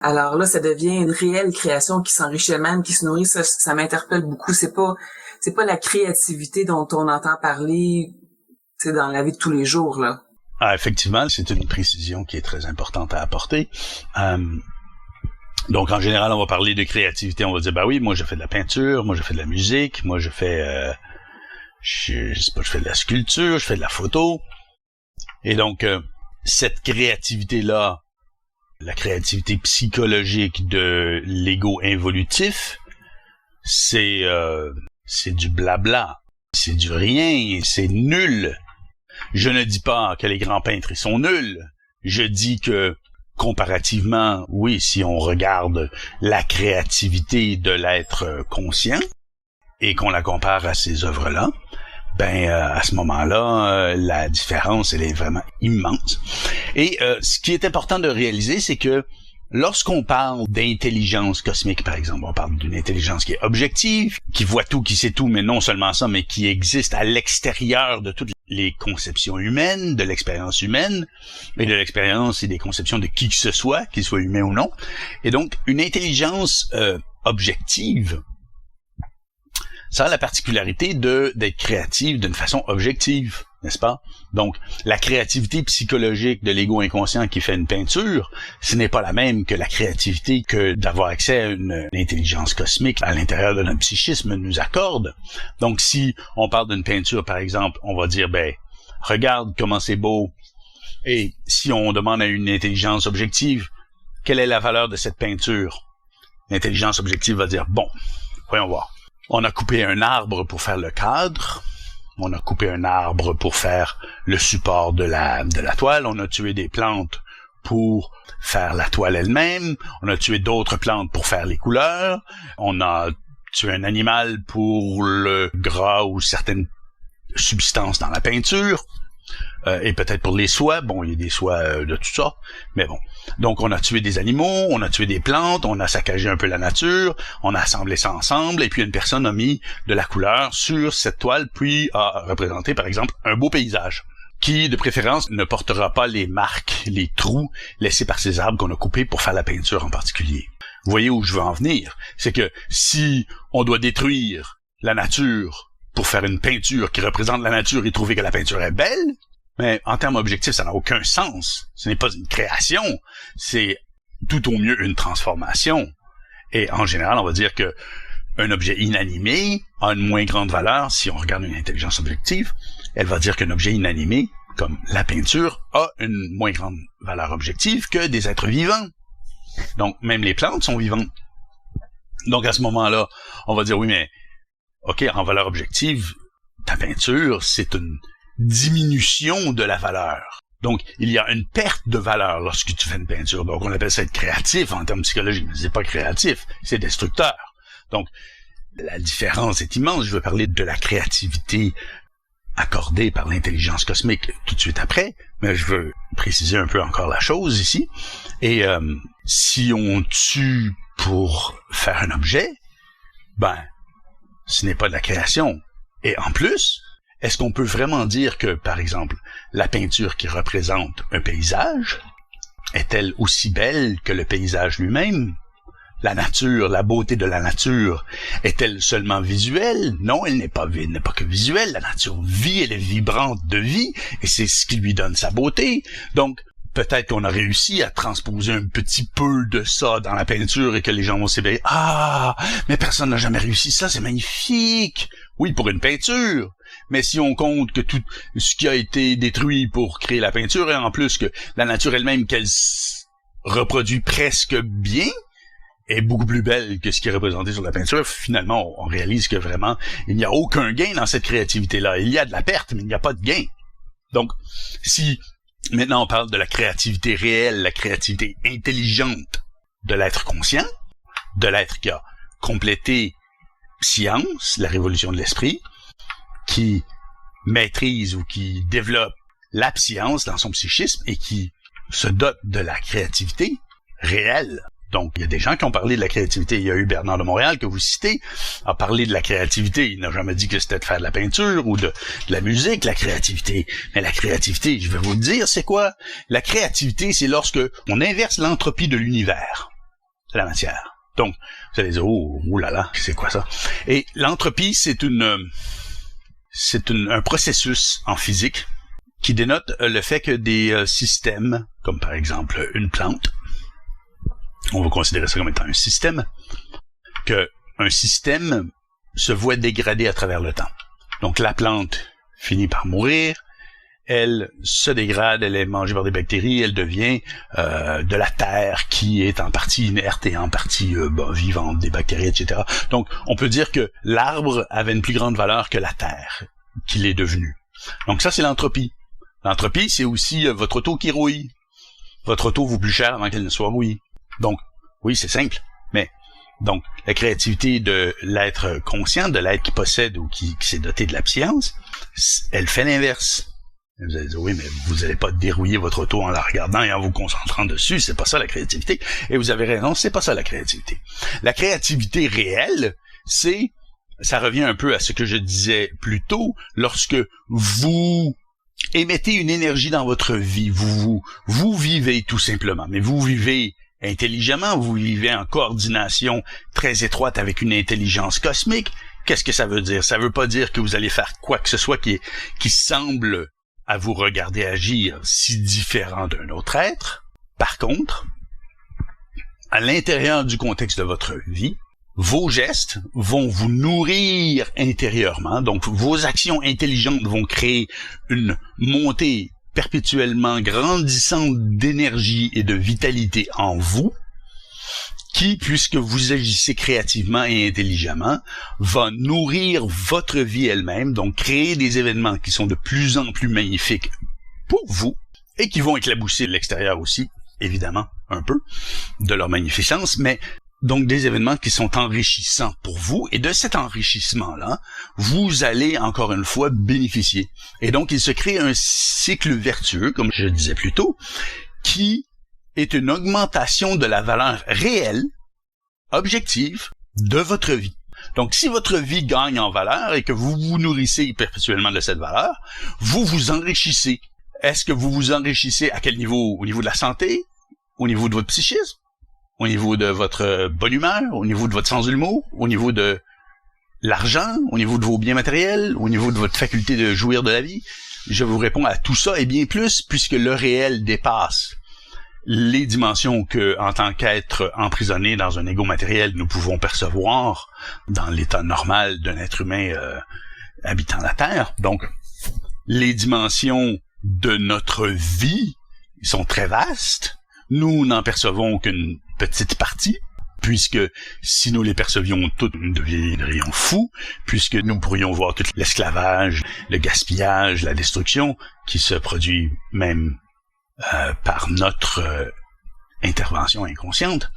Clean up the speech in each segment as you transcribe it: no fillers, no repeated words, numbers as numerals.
Alors là, ça devient une réelle création qui s'enrichit elle-même, qui se nourrit. Ça m'interpelle beaucoup. C'est pas la créativité dont on entend parler, dans la vie de tous les jours, là. Ah, effectivement, c'est une précision qui est très importante à apporter. Donc, en général, on va parler de créativité. On va dire, oui, moi, je fais de la peinture, moi, je fais de la musique, moi, je fais, je sais pas, je fais de la sculpture, je fais de la photo. Et donc, cette créativité-là, la créativité psychologique de l'ego involutif, c'est du blabla, c'est du rien, c'est nul. Je ne dis pas que les grands peintres ils sont nuls. Je dis que comparativement, oui, si on regarde la créativité de l'être conscient et qu'on la compare à ces œuvres-là, à ce moment-là, la différence, elle est vraiment immense. Et ce qui est important de réaliser, c'est que lorsqu'on parle d'intelligence cosmique, par exemple, on parle d'une intelligence qui est objective, qui voit tout, qui sait tout, mais non seulement ça, mais qui existe à l'extérieur de toutes les conceptions humaines, de l'expérience humaine, et de l'expérience et des conceptions de qui que ce soit, qu'il soit humain ou non. Et donc, une intelligence objective, ça a la particularité d'être créative d'une façon objective, n'est-ce pas? Donc, la créativité psychologique de l'ego inconscient qui fait une peinture, ce n'est pas la même que la créativité que d'avoir accès à une intelligence cosmique à l'intérieur de notre psychisme nous accorde. Donc, si on parle d'une peinture, par exemple, on va dire, regarde comment c'est beau. Et si on demande à une intelligence objective, quelle est la valeur de cette peinture? L'intelligence objective va dire, voyons voir. On a coupé un arbre pour faire le cadre. On a coupé un arbre pour faire le support de la toile. On a tué des plantes pour faire la toile elle-même. On a tué d'autres plantes pour faire les couleurs. On a tué un animal pour le gras ou certaines substances dans la peinture. Et peut-être pour les soies. Il y a des soies de tout ça. Mais bon. Donc, on a tué des animaux, on a tué des plantes, on a saccagé un peu la nature, on a assemblé ça ensemble, et puis une personne a mis de la couleur sur cette toile, puis a représenté, par exemple, un beau paysage, qui, de préférence, ne portera pas les marques, les trous laissés par ces arbres qu'on a coupés pour faire la peinture en particulier. Vous voyez où je veux en venir? C'est que si on doit détruire la nature pour faire une peinture qui représente la nature et trouver que la peinture est belle, mais en termes objectifs, ça n'a aucun sens. Ce n'est pas une création, c'est tout au mieux une transformation. Et en général, on va dire que un objet inanimé a une moins grande valeur. Si on regarde une intelligence objective, elle va dire qu'un objet inanimé, comme la peinture, a une moins grande valeur objective que des êtres vivants. Donc, même les plantes sont vivantes. Donc, à ce moment-là, on va dire, oui, mais, OK, en valeur objective, ta peinture, c'est une diminution de la valeur. Donc, il y a une perte de valeur lorsque tu fais une peinture. Donc, on appelle ça être créatif en termes psychologiques. Mais c'est pas créatif, c'est destructeur. Donc, la différence est immense. Je veux parler de la créativité accordée par l'intelligence cosmique tout de suite après, mais je veux préciser un peu encore la chose ici. Et si on tue pour faire un objet, ce n'est pas de la création. Et en plus, est-ce qu'on peut vraiment dire que, par exemple, la peinture qui représente un paysage est-elle aussi belle que le paysage lui-même? La nature, la beauté de la nature, est-elle seulement visuelle? Non, elle n'est pas que visuelle. La nature vit, elle est vibrante de vie, et c'est ce qui lui donne sa beauté. Donc, peut-être qu'on a réussi à transposer un petit peu de ça dans la peinture et que les gens vont se dire « Ah, mais personne n'a jamais réussi ça, c'est magnifique! » Oui, pour une peinture. Mais si on compte que tout ce qui a été détruit pour créer la peinture, et en plus que la nature elle-même qu'elle reproduit presque bien, est beaucoup plus belle que ce qui est représenté sur la peinture, finalement, on réalise que vraiment, il n'y a aucun gain dans cette créativité-là. Il y a de la perte, mais il n'y a pas de gain. Donc, si maintenant on parle de la créativité réelle, la créativité intelligente de l'être conscient, de l'être qui a complété science, la révolution de l'esprit, qui maîtrise ou qui développe la science dans son psychisme et qui se dote de la créativité réelle. Donc, il y a des gens qui ont parlé de la créativité. Il y a eu Bernard de Montréal, que vous citez, a parlé de la créativité. Il n'a jamais dit que c'était de faire de la peinture ou de la musique, la créativité. Mais la créativité, je vais vous le dire, c'est quoi? La créativité, c'est lorsque on inverse l'entropie de l'univers. la matière. Donc, vous allez dire, oh là là, c'est quoi ça? Et l'entropie, c'est un processus en physique qui dénote le fait que des systèmes, comme par exemple une plante, on va considérer ça comme étant un système, que un système se voit dégrader à travers le temps. Donc la plante finit par mourir, elle se dégrade, elle est mangée par des bactéries, elle devient de la terre qui est en partie inerte et en partie vivante, des bactéries, etc. Donc on peut dire que l'arbre avait une plus grande valeur que la terre qu'il est devenu. Donc ça, c'est l'entropie. L'entropie, c'est aussi votre auto qui rouille. Votre auto vaut plus cher avant qu'elle ne soit rouillée. Donc, oui, c'est simple, mais donc la créativité de l'être conscient, de l'être qui possède ou qui s'est doté de la science, elle fait l'inverse. Vous allez dire, oui, mais vous n'allez pas dérouiller votre auto en la regardant et en vous concentrant dessus, c'est pas ça la créativité. Et vous avez raison, c'est pas ça la créativité. La créativité réelle, ça revient un peu à ce que je disais plus tôt, lorsque vous émettez une énergie dans votre vie, vous vivez tout simplement, mais vous vivez intelligemment, vous vivez en coordination très étroite avec une intelligence cosmique. Qu'est-ce que ça veut dire? Ça veut pas dire que vous allez faire quoi que ce soit qui semble à vous regarder agir si différent d'un autre être. Par contre, à l'intérieur du contexte de votre vie, vos gestes vont vous nourrir intérieurement, donc vos actions intelligentes vont créer une montée perpétuellement grandissante d'énergie et de vitalité en vous, qui, puisque vous agissez créativement et intelligemment, va nourrir votre vie elle-même, donc créer des événements qui sont de plus en plus magnifiques pour vous, et qui vont éclabousser l'extérieur aussi, évidemment, un peu, de leur magnificence, mais donc des événements qui sont enrichissants pour vous, et de cet enrichissement-là, vous allez encore une fois bénéficier. Et donc il se crée un cycle vertueux, comme je disais plus tôt, qui est une augmentation de la valeur réelle, objective, de votre vie. Donc si votre vie gagne en valeur et que vous vous nourrissez perpétuellement de cette valeur, vous vous enrichissez. Est-ce que vous vous enrichissez à quel niveau? Au niveau de la santé? Au niveau de votre psychisme? Au niveau de votre bonne humeur, au niveau de votre sens de l'humour, au niveau de l'argent, au niveau de vos biens matériels, au niveau de votre faculté de jouir de la vie? Je vous réponds à tout ça et bien plus, puisque le réel dépasse les dimensions que, en tant qu'être emprisonné dans un ego matériel, nous pouvons percevoir dans l'état normal d'un être humain habitant la Terre. Donc, les dimensions de notre vie sont très vastes. Nous n'en percevons qu'une petite partie, puisque si nous les percevions toutes, nous deviendrions fous, puisque nous pourrions voir tout l'esclavage, le gaspillage, la destruction qui se produit même par notre intervention inconsciente.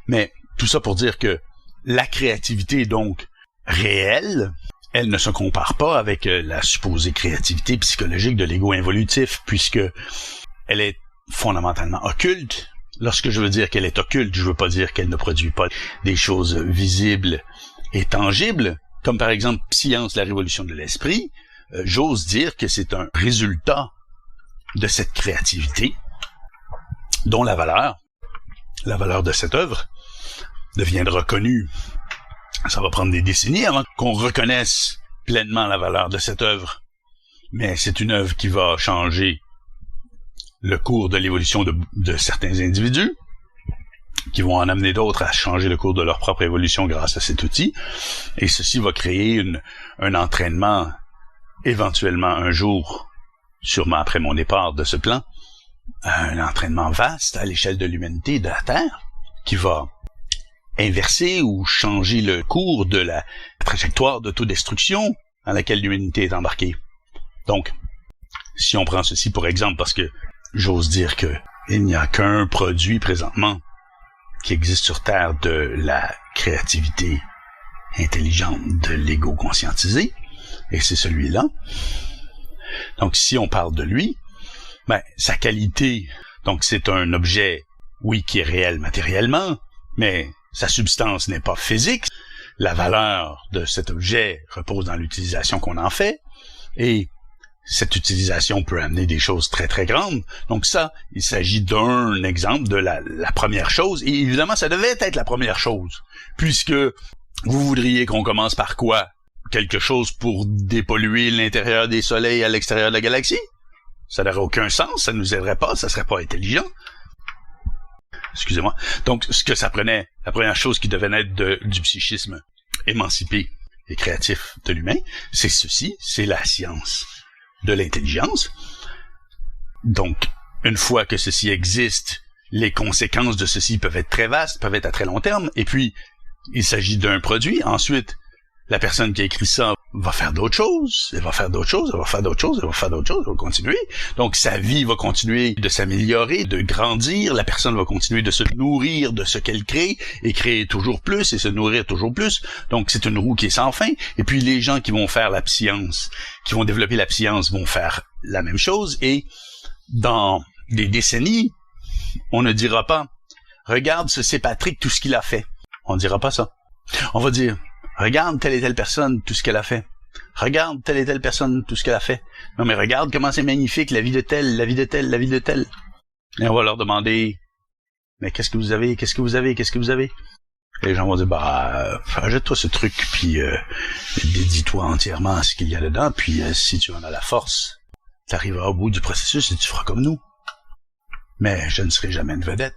Mais tout ça pour dire que la créativité, donc, réelle, elle ne se compare pas avec la supposée créativité psychologique de l'ego involutif, puisque elle est fondamentalement occulte. Lorsque je veux dire qu'elle est occulte, je veux pas dire qu'elle ne produit pas des choses visibles et tangibles, comme par exemple Science, la révolution de l'esprit. J'ose dire que c'est un résultat de cette créativité, dont la valeur de cette œuvre, deviendra connue. Ça va prendre des décennies avant qu'on reconnaisse pleinement la valeur de cette œuvre. Mais c'est une œuvre qui va changer le cours de l'évolution de certains individus, qui vont en amener d'autres à changer le cours de leur propre évolution grâce à cet outil. Et ceci va créer un entraînement, éventuellement un jour, sûrement après mon départ de ce plan, un entraînement vaste à l'échelle de l'humanité et de la Terre, qui va inverser ou changer le cours de la trajectoire d'autodestruction dans laquelle l'humanité est embarquée. Donc, si on prend ceci pour exemple, parce que j'ose dire que il n'y a qu'un produit présentement qui existe sur Terre de la créativité intelligente de l'ego conscientisé, et c'est celui-là. Donc, si on parle de lui, sa qualité, donc c'est un objet, oui, qui est réel matériellement, mais sa substance n'est pas physique. La valeur de cet objet repose dans l'utilisation qu'on en fait, et cette utilisation peut amener des choses très, très grandes. Donc ça, il s'agit d'un exemple de la première chose. Et évidemment, ça devait être la première chose. Puisque vous voudriez qu'on commence par quoi? Quelque chose pour dépolluer l'intérieur des soleils à l'extérieur de la galaxie? Ça n'aurait aucun sens, ça nous aiderait pas, ça serait pas intelligent. Excusez-moi. Donc, ce que ça prenait, la première chose qui devait naître du psychisme émancipé et créatif de l'humain, c'est ceci, c'est la science de l'intelligence. Donc, une fois que ceci existe, les conséquences de ceci peuvent être très vastes, peuvent être à très long terme, et puis, il s'agit d'un produit. Ensuite, la personne qui a écrit ça va faire d'autres choses, elle va faire d'autres choses, elle va faire d'autres choses, elle va faire d'autres choses, elle va continuer. Donc, sa vie va continuer de s'améliorer, de grandir, la personne va continuer de se nourrir de ce qu'elle crée, et créer toujours plus, et se nourrir toujours plus. Donc, c'est une roue qui est sans fin. Et puis, les gens qui vont faire la science, qui vont développer la science, vont faire la même chose, et dans des décennies, on ne dira pas « Regarde ce c'est Patrick, tout ce qu'il a fait ». On ne dira pas ça. On va dire « Regarde telle et telle personne, tout ce qu'elle a fait. Regarde telle et telle personne, tout ce qu'elle a fait. Non, mais regarde comment c'est magnifique, la vie de telle, la vie de telle, la vie de telle. » Et on va leur demander « Mais qu'est-ce que vous avez, qu'est-ce que vous avez, qu'est-ce que vous avez? » Et les gens vont dire « Achète-toi ce truc, puis dédie-toi entièrement à ce qu'il y a dedans, puis si tu en as la force, tu arriveras au bout du processus et tu feras comme nous. Mais je ne serai jamais une vedette. »